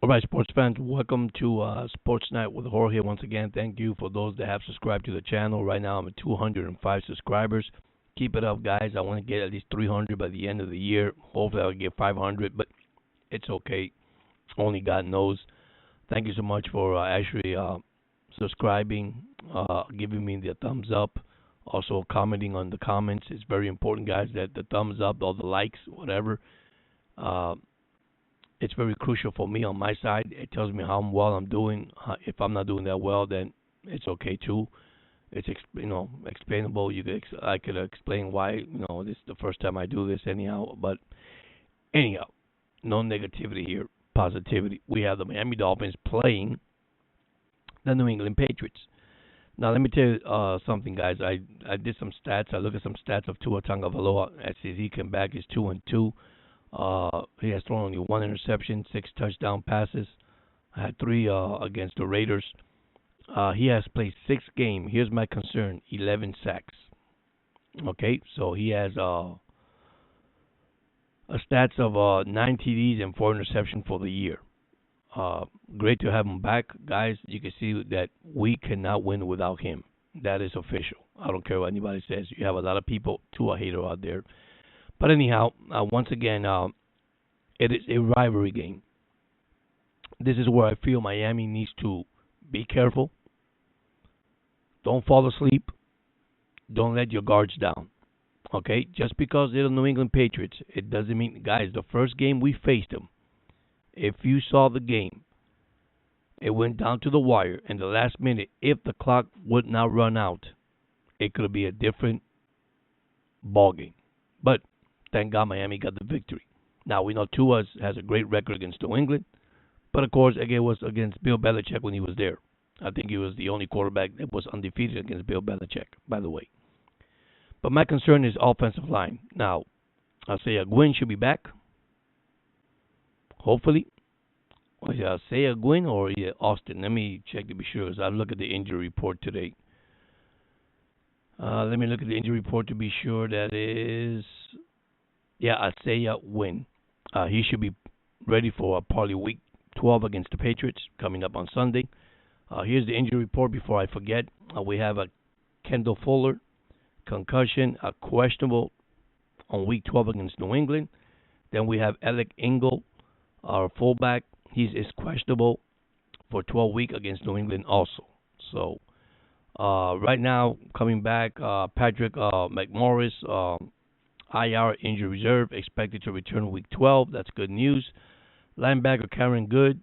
All right, sports fans, welcome to Sports Night with Jorge. Once again, thank you for those that have subscribed to the channel. Right now, I'm at 205 subscribers. Keep it up, guys. I want to get at least 300 by the end of the year. Hopefully, I'll get 500, but it's okay. Only God knows. Thank you so much for actually subscribing, giving me the thumbs up, also commenting on the comments. It's very important, guys, that the thumbs up, all the likes, whatever. Uh, it's very crucial for me on my side. It tells me how well I'm doing. If I'm not doing that well, then it's okay too. It's explainable. I could explain why. This is the first time I do this anyhow. But anyhow, no negativity here. Positivity. We have the Miami Dolphins playing the New England Patriots. Now let me tell you something, guys. I did some stats. I looked at some stats of Tua Tagovailoa. As he came back, he's 2-2. He has thrown only one interception, 6 touchdown passes. I had 3 against the Raiders. He has played 6 games. Here's my concern: 11 sacks. Okay, so he has a stats of 9 TDs and 4 interceptions for the year. Great to have him back, guys. You can see that we cannot win without him. That is official. I don't care what anybody says. You have a lot of people, Tua hater out there. But anyhow, once again, it is a rivalry game. This is where I feel Miami needs to be careful. Don't fall asleep. Don't let your guards down. Okay? Just because they're the New England Patriots, it doesn't mean, guys, the first game we faced them, if you saw the game, it went down to the wire. In the last minute, if the clock would not run out, it could be a different ball game. But thank God Miami got the victory. Now, we know Tua has a great record against New England, but of course, again, it was against Bill Belichick when he was there. I think he was the only quarterback that was undefeated against Bill Belichick, by the way. But my concern is offensive line. Now, I'll say Gwynn should be back, hopefully. Say Gwynn or Austin. Let me check to be sure, as I look at the injury report today. Let me look at the injury report to be sure. That is, Isaiah Wynn. He should be ready for probably week 12 against the Patriots coming up on Sunday. Here's the injury report before I forget. We have a Kendall Fuller, concussion, questionable on week 12 against New England. Then we have Alec Ingle, our fullback. He is questionable for 12 week against New England also. So right now, coming back, Patrick McMorris, IR injury reserve, expected to return week 12. That's good news. Linebacker Karen Good,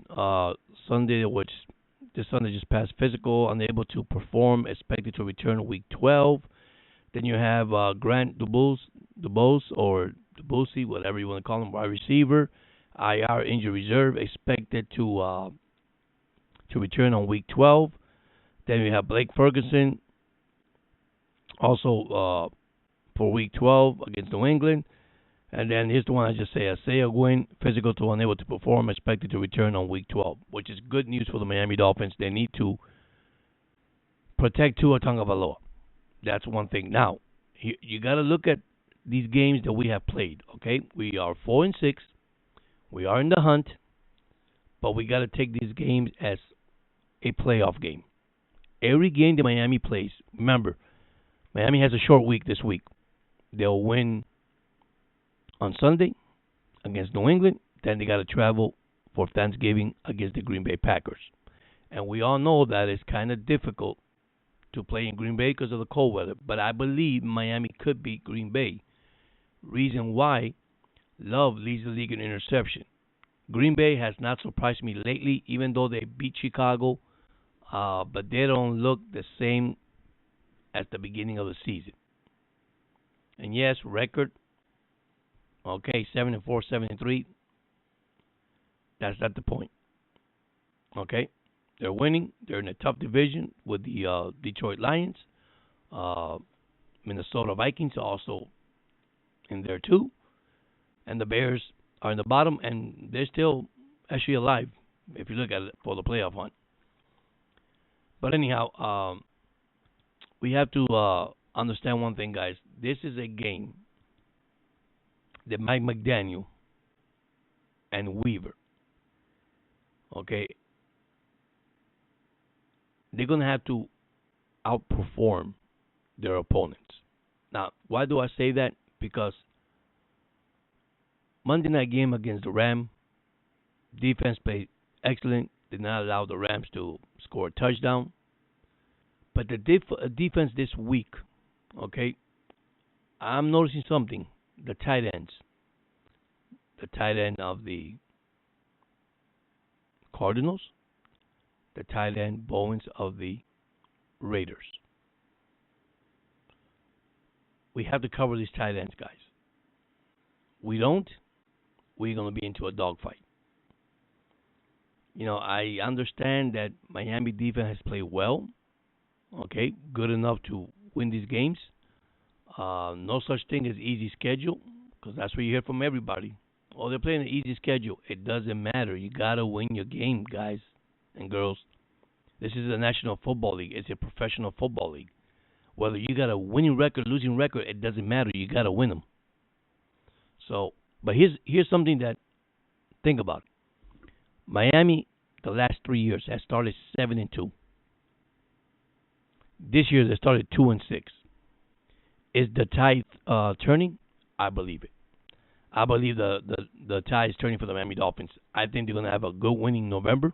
this Sunday just passed physical, unable to perform, expected to return week 12. Then you have Grant Dubose or Debussy, whatever you want to call him, wide receiver, IR injury reserve, expected to return on week 12. Then we have Blake Ferguson, also for week 12 against New England. And then here's the one I just say, Isaiah Gwynn, physical to unable to perform, expected to return on week 12, which is good news for the Miami Dolphins. They need to protect Tua Tagovailoa. That's one thing. Now, you got to look at these games that we have played, okay? We are 4-6. We are in the hunt, but we got to take these games as a playoff game. Every game that Miami plays, remember, Miami has a short week this week. They'll win on Sunday against New England. Then they got to travel for Thanksgiving against the Green Bay Packers. And we all know that it's kind of difficult to play in Green Bay because of the cold weather. But I believe Miami could beat Green Bay. Reason why, Love leads the league in interception. Green Bay has not surprised me lately, even though they beat Chicago. But they don't look the same as the beginning of the season. And yes, record, okay, 7-4, 7-3. That's not the point. Okay, they're winning. They're in a tough division with the Detroit Lions. Minnesota Vikings are also in there too. And the Bears are in the bottom, and they're still actually alive if you look at it for the playoff hunt. But anyhow, we have to understand one thing, guys. This is a game that Mike McDaniel and Weaver Okay, they're gonna have to outperform their opponents. Now, why do I say that? Because Monday night game against the Rams, defense played excellent. Did not allow the Rams to score a touchdown. But the defense this week, okay, I'm noticing something. The tight ends, the tight end of the Cardinals, the tight end Bowens of the Raiders. We have to cover these tight ends, guys. We don't, we're going to be into a dogfight. I understand that Miami defense has played well, okay, good enough to win these games. No such thing as easy schedule, because that's what you hear from everybody. Oh, they're playing an easy schedule. It doesn't matter. You gotta win your game, guys and girls. This is a National Football League. It's a professional football league. Whether you got a winning record, losing record, it doesn't matter. You gotta win them. So, but here's something that think about. Miami, the last 3 years, has started 7-2. This year they started 2-6. Is the tide turning? I believe it. I believe the tide is turning for the Miami Dolphins. I think they're going to have a good winning November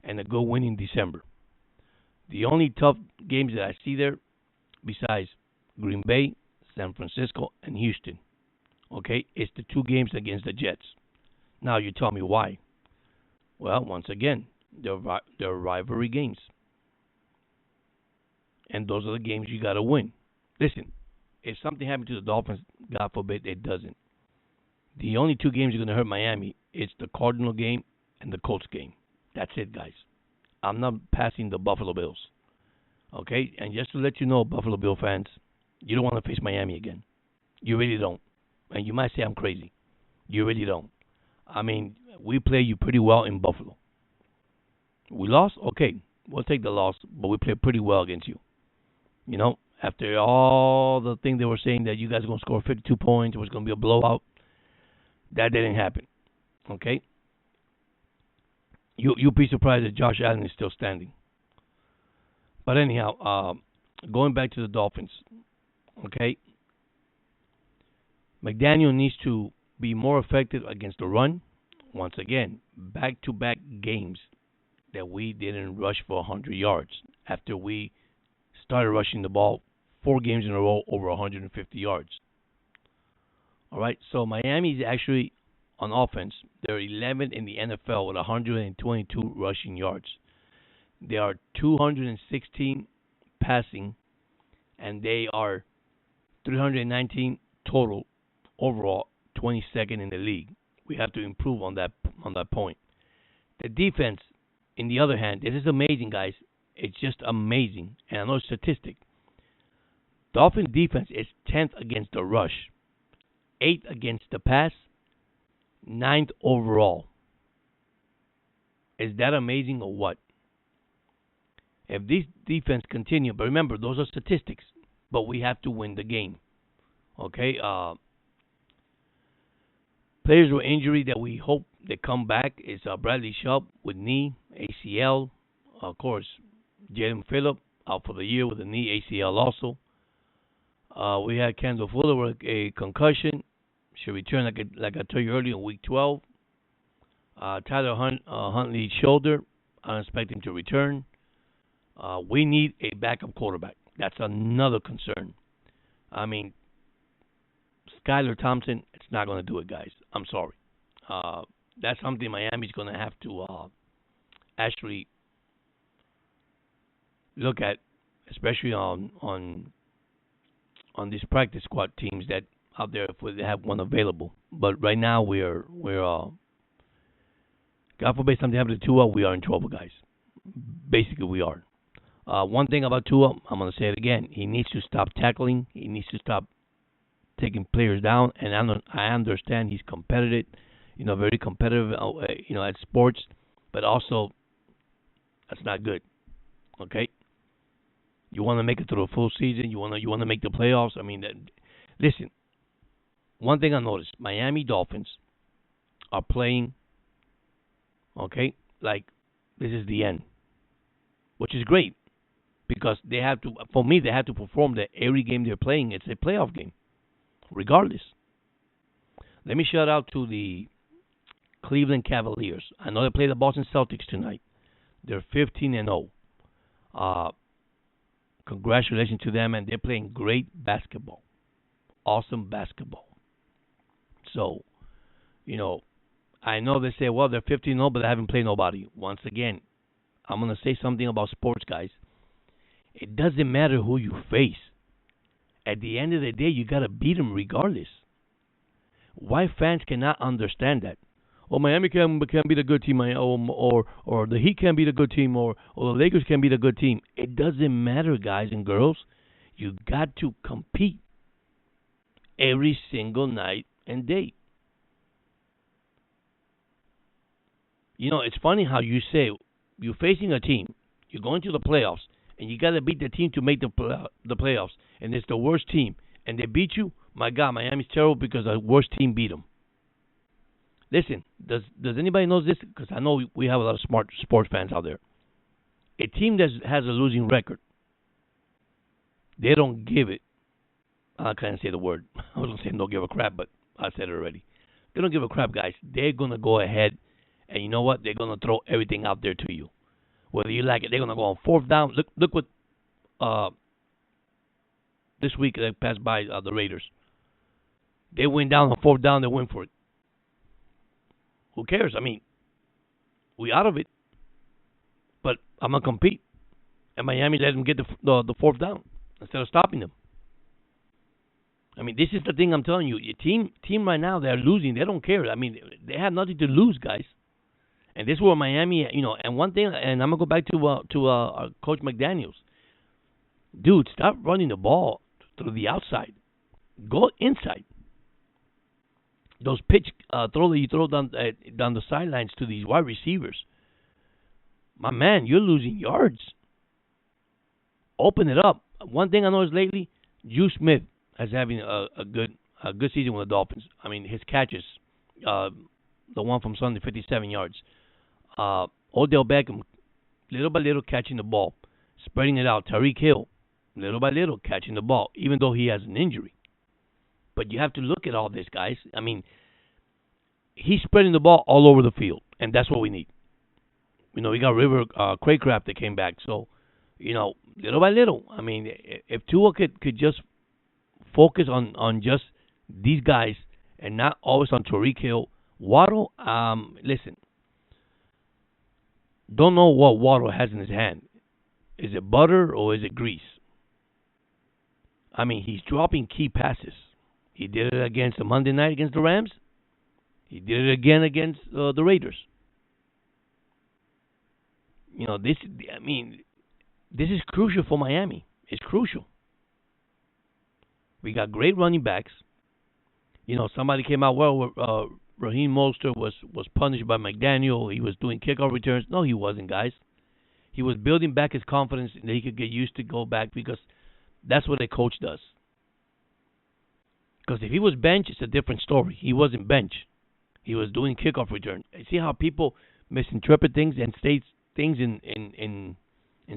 and a good winning December. The only tough games that I see there, besides Green Bay, San Francisco, and Houston, okay, it's the 2 games against the Jets. Now you tell me why. Well, once again, they're rivalry games. And those are the games you got to win. Listen, if something happened to the Dolphins, God forbid it doesn't, the only 2 games you're going to hurt Miami, it's the Cardinal game and the Colts game. That's it, guys. I'm not passing the Buffalo Bills. Okay? And just to let you know, Buffalo Bill fans, you don't want to face Miami again. You really don't. And you might say I'm crazy. You really don't. I mean, we play you pretty well in Buffalo. We lost? Okay. We'll take the loss, but we played pretty well against you. After all the things they were saying that you guys are going to score 52 points, it was going to be a blowout, that didn't happen. Okay? You'll be surprised that Josh Allen is still standing. But anyhow, going back to the Dolphins, okay? McDaniel needs to be more effective against the run. Once again, back-to-back games that we didn't rush for 100 yards after we started rushing the ball 4 games in a row over 150 yards. All right, so Miami is actually on offense. They're 11th in the NFL with 122 rushing yards. They are 216 passing, and they are 319 total overall, 22nd in the league. We have to improve on that point. The defense, in the other hand, this is amazing, guys. It's just amazing. And I know statistic. Dolphin defense is 10th against the rush, 8th against the pass, 9th overall. Is that amazing or what? If this defense continue, but remember, those are statistics, but we have to win the game. Okay? Players with injury that we hope they come back is Bradley Chubb with knee, ACL. Of course, Jalen Phillip out for the year with a knee, ACL also. We had Kendall Fuller with a concussion. Should return, like I told you earlier, in week 12. Tyler Huntley's shoulder. I don't expect him to return. We need a backup quarterback. That's another concern. I mean, Skylar Thompson, it's not going to do it, guys. I'm sorry. That's something Miami's going to have to actually look at, especially on these practice squad teams that out there if they have one available. But right now we're God forbid something happens to Tua, we are in trouble, guys. Basically, we are. One thing about Tua, I'm going to say it again. He needs to stop tackling. He needs to stop taking players down. And I understand he's competitive, very competitive, at sports. But also, that's not good. Okay? You want to make it through a full season. You want to make the playoffs. I mean, listen. One thing I noticed: Miami Dolphins are playing. Okay, like this is the end, which is great because they have to. For me, they have to perform that every game they're playing. It's a playoff game, regardless. Let me shout out to the Cleveland Cavaliers. I know they play the Boston Celtics tonight. They're 15-0. Congratulations to them, and they're playing great basketball, awesome basketball. So, I know they say, well, they're 15-0, but they haven't played nobody. Once again, I'm going to say something about sports, guys. It doesn't matter who you face. At the end of the day, you got to beat them regardless. Why fans cannot understand that? Or Miami can be the good team, or the Heat can be the good team, or the Lakers can be the good team. It doesn't matter, guys and girls. You got to compete every single night and day. It's funny how you say you're facing a team, you're going to the playoffs, and you got to beat the team to make the playoffs, and it's the worst team, and they beat you. My God, Miami's terrible because the worst team beat them. Listen, does anybody know this? Because I know we have a lot of smart sports fans out there. A team that has a losing record, they don't give it. I can't say the word. I was going to say don't give a crap, but I said it already. They don't give a crap, guys. They're going to go ahead, and you know what? They're going to throw everything out there to you. Whether you like it, they're going to go on fourth down. Look what this week they passed by the Raiders. They went down on fourth down. They went for it. Who cares? I mean, we out of it. But I'm going to compete. And Miami let them get the fourth down instead of stopping them. I mean, this is the thing I'm telling you. Your team right now, they're losing. They don't care. I mean, they have nothing to lose, guys. And this is where Miami, and one thing, and I'm going to go back to Coach McDaniels. Dude, stop running the ball through the outside. Go inside. Those pitch throw that you throw down the sidelines to these wide receivers. My man, you're losing yards. Open it up. One thing I noticed lately, Juice Smith is having a good season with the Dolphins. I mean, his catches, the one from Sunday, 57 yards. Odell Beckham, little by little catching the ball, spreading it out. Tyreek Hill, little by little catching the ball, even though he has an injury. But you have to look at all this, guys. I mean, he's spreading the ball all over the field, and that's what we need. We got River Craycraft that came back. So, little by little. I mean, if Tua could just focus on just these guys and not always on Tyreek Hill. Waddle, listen, don't know what Waddle has in his hand. Is it butter or is it grease? I mean, he's dropping key passes. He did it against the Monday night against the Rams. He did it again against the Raiders. This is crucial for Miami. It's crucial. We got great running backs. Somebody came out, Raheem Mostert was punished by McDaniel. He was doing kickoff returns. No, he wasn't, guys. He was building back his confidence that he could get used to go back because that's what a coach does. Because if he was bench, it's a different story. He wasn't bench. He was doing kickoff return. See how people misinterpret things and state things in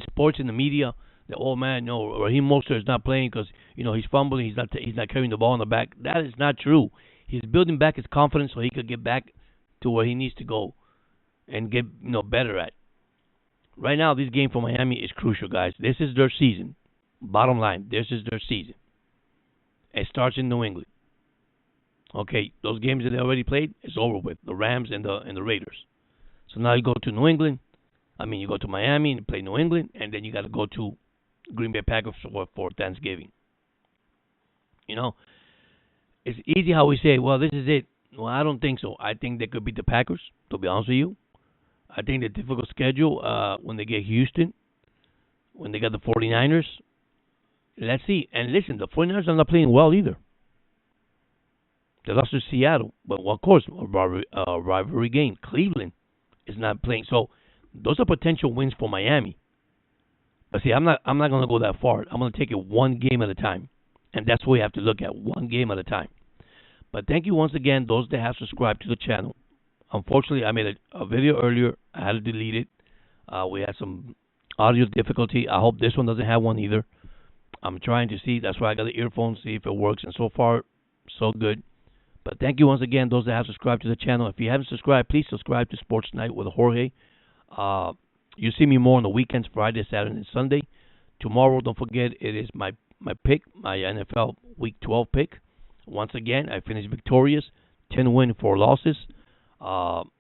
sports in the media that, oh man, no, Raheem Mostert is not playing because he's fumbling. He's not carrying the ball in the back. That is not true. He's building back his confidence so he could get back to where he needs to go and get better at. Right now, this game for Miami is crucial, guys. This is their season. Bottom line, this is their season. It starts in New England. Okay, those games that they already played, it's over with. The Rams and the Raiders. So now you go to New England. You go to Miami and play New England, and then you got to go to Green Bay Packers for Thanksgiving. It's easy how we say, well, this is it. Well, I don't think so. I think they could beat the Packers, to be honest with you. I think the difficult schedule when they get Houston, when they got the 49ers. Let's see. And listen, the 49ers are not playing well either. They lost to Seattle. But, of course, a rivalry game. Cleveland is not playing. So, those are potential wins for Miami. But, see, I'm not going to go that far. I'm going to take it one game at a time. And that's what we have to look at, one game at a time. But thank you once again, those that have subscribed to the channel. Unfortunately, I made a video earlier. I had to delete it. We had some audio difficulty. I hope this one doesn't have one either. I'm trying to see. That's why I got the earphones, see if it works. And so far, so good. But thank you once again, those that have subscribed to the channel. If you haven't subscribed, please subscribe to Sports Night with Jorge. You see me more on the weekends, Friday, Saturday, and Sunday. Tomorrow, don't forget, it is my pick, my NFL Week 12 pick. Once again, I finished victorious, 10 wins, 4 losses. I'll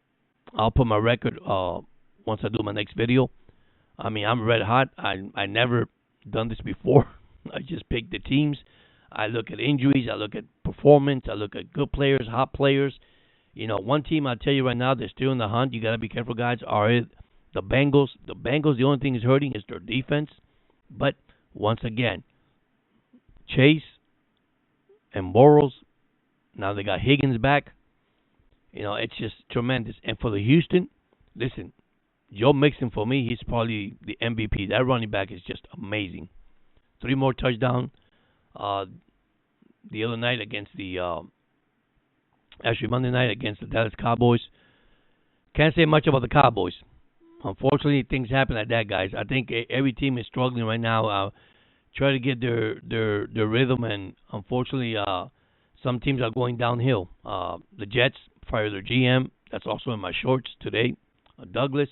put my record once I do my next video. I mean, I'm red hot. I never done this before. I just pick the teams. I look at injuries. I look at performance. I look at good players, hot players. You know, one team I'll tell you right now, they're still in the hunt. You got to be careful, guys, are the Bengals. The Bengals, the only thing is hurting is their defense. But once again, Chase and Bortles, now they got Higgins back. You know, it's just tremendous. And for the Houston, listen, Joe Mixon, for me, he's probably the MVP. That running back is just amazing. 3 more touchdowns the other night against Monday night against the Dallas Cowboys. Can't say much about the Cowboys. Unfortunately, things happen like that, guys. I think every team is struggling right now. Try to get their rhythm, and unfortunately, some teams are going downhill. The Jets fired their GM. That's also in my shorts today. Douglas,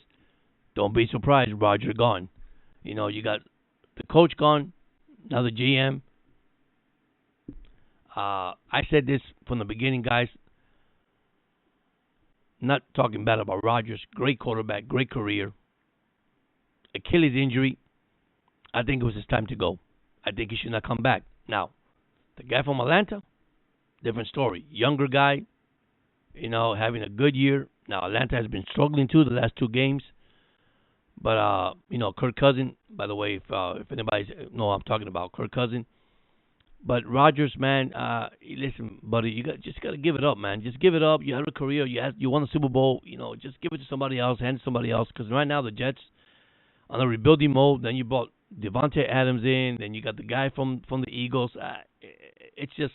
don't be surprised. Roger gone. You know, you got the coach gone. Now the GM. I said this from the beginning, guys. Not talking bad about Rodgers. Great quarterback, great career. Achilles injury. I think it was his time to go. I think he should not come back. Now, the guy from Atlanta, different story. Younger guy, you know, having a good year. Now, Atlanta has been struggling too the last 2 games. But, you know, Kirk Cousins, by the way, if anybody knows I'm talking about, Kirk Cousins. But Rodgers, man, listen, buddy, you just got to give it up, man. Just give it up. You had a career. You won the Super Bowl. You know, just give it to somebody else, hand it to somebody else. Because right now the Jets on a rebuilding mode. Then you brought Devontae Adams in. Then you got the guy from the Eagles. It's just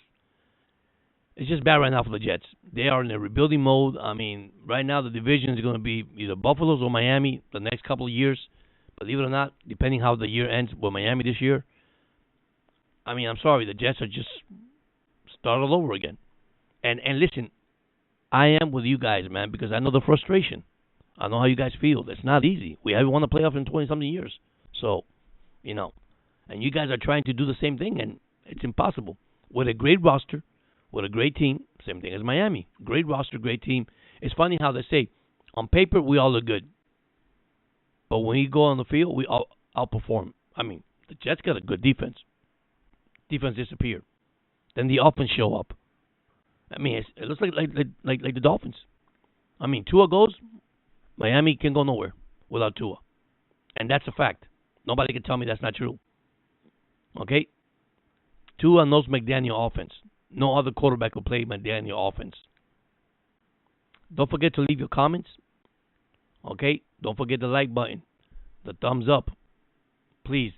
bad right now for the Jets. They are in a rebuilding mode. I mean, right now the division is going to be either Buffalo's or Miami the next couple of years. Believe it or not, depending how the year ends with Miami this year. I mean, I'm sorry, the Jets are just start all over again. And listen, I am with you guys, man, because I know the frustration. I know how you guys feel. It's not easy. We haven't won the playoff in 20-something years. So, you know, and you guys are trying to do the same thing, and it's impossible. With a great roster, with a great team, same thing as Miami. Great roster, great team. It's funny how they say, on paper, we all look good. But when you go on the field, we all outperform. I mean, the Jets got a good defense. Defense disappeared. Then the offense show up. I mean, it looks like the Dolphins. I mean, Tua goes, Miami can go nowhere without Tua. And that's a fact. Nobody can tell me that's not true. Okay? Tua knows McDaniel offense. No other quarterback will play McDaniel offense. Don't forget to leave your comments. Okay? Don't forget the like button. The thumbs up. Please,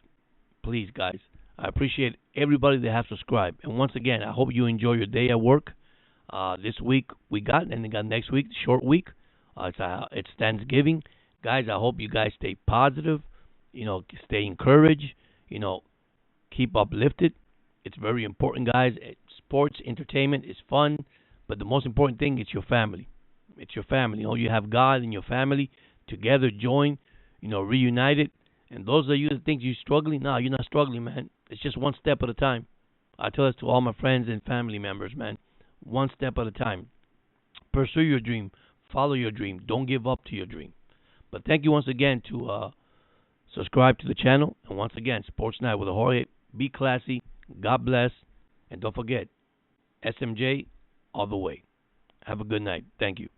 guys. I appreciate everybody that has subscribed. And once again, I hope you enjoy your day at work. This week we got, and then got next week, short week. It's Thanksgiving. Guys, I hope you guys stay positive. You know, stay encouraged. You know, keep uplifted. It's very important, guys. Sports, entertainment is fun. But the most important thing is your family. It's your family. You know, you have God and your family together, join, you know, reunited. And those of you that think you're struggling, no, you're not struggling, man. It's just one step at a time. I tell this to all my friends and family members, man. One step at a time. Pursue your dream. Follow your dream. Don't give up to your dream. But thank you once again to subscribe to the channel. And once again, Sports Night with Jorge. Be classy. God bless. And don't forget, SMJ all the way. Have a good night. Thank you.